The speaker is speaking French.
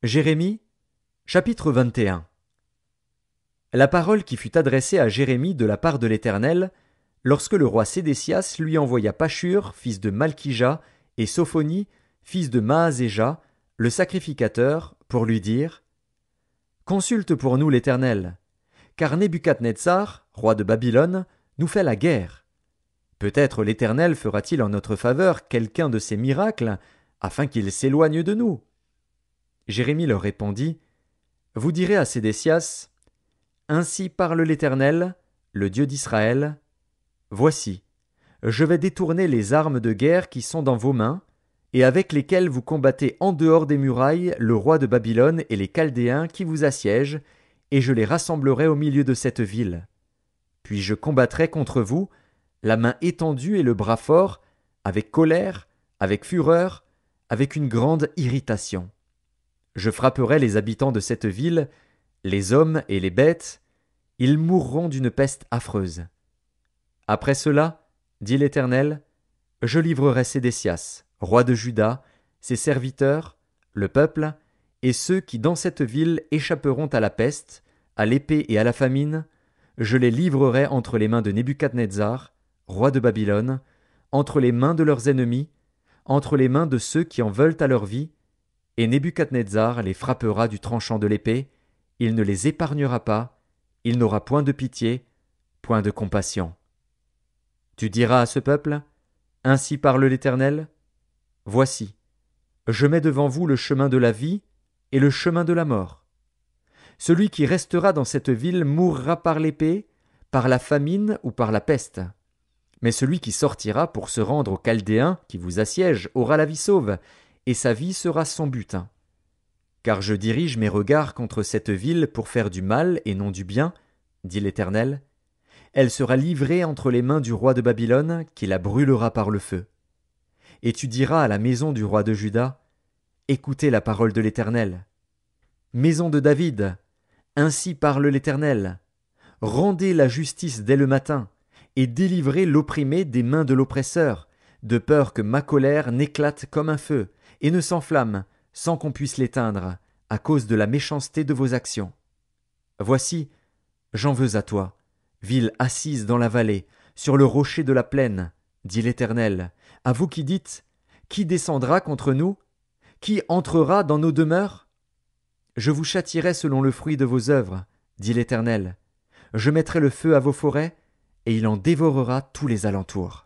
Jérémie, chapitre 21. La parole qui fut adressée à Jérémie de la part de l'Éternel, lorsque le roi Sédécias lui envoya Pashur, fils de Malkija, et Sophonie, fils de Maazéja, le sacrificateur, pour lui dire: Consulte pour nous l'Éternel, car Nebuchadnezzar, roi de Babylone, nous fait la guerre. Peut-être l'Éternel fera-t-il en notre faveur quelqu'un de ses miracles, afin qu'il s'éloigne de nous. Jérémie leur répondit: Vous direz à Sédécias: Ainsi parle l'Éternel, le Dieu d'Israël. Voici, je vais détourner les armes de guerre qui sont dans vos mains, et avec lesquelles vous combattez en dehors des murailles le roi de Babylone et les Chaldéens qui vous assiègent, et je les rassemblerai au milieu de cette ville. Puis je combattrai contre vous, la main étendue et le bras fort, avec colère, avec fureur, avec une grande irritation. Je frapperai les habitants de cette ville, les hommes et les bêtes, ils mourront d'une peste affreuse. Après cela, dit l'Éternel, je livrerai Sédécias, roi de Juda, ses serviteurs, le peuple, et ceux qui dans cette ville échapperont à la peste, à l'épée et à la famine, je les livrerai entre les mains de Nebuchadnezzar, roi de Babylone, entre les mains de leurs ennemis, entre les mains de ceux qui en veulent à leur vie, et Nebuchadnezzar les frappera du tranchant de l'épée, il ne les épargnera pas, il n'aura point de pitié, point de compassion. Tu diras à ce peuple: Ainsi parle l'Éternel. Voici, je mets devant vous le chemin de la vie et le chemin de la mort. Celui qui restera dans cette ville mourra par l'épée, par la famine ou par la peste. Mais celui qui sortira pour se rendre aux Chaldéens qui vous assiègent aura la vie sauve, et sa vie sera son butin. Car je dirige mes regards contre cette ville pour faire du mal et non du bien, dit l'Éternel. Elle sera livrée entre les mains du roi de Babylone, qui la brûlera par le feu. Et tu diras à la maison du roi de Juda: Écoutez la parole de l'Éternel. Maison de David, ainsi parle l'Éternel. Rendez la justice dès le matin, et délivrez l'opprimé des mains de l'oppresseur, de peur que ma colère n'éclate comme un feu, et ne s'enflamme, sans qu'on puisse l'éteindre, à cause de la méchanceté de vos actions. Voici, j'en veux à toi, ville assise dans la vallée, sur le rocher de la plaine, dit l'Éternel, à vous qui dites: Qui descendra contre nous? Qui entrera dans nos demeures? Je vous châtierai selon le fruit de vos œuvres, dit l'Éternel. Je mettrai le feu à vos forêts, et il en dévorera tous les alentours.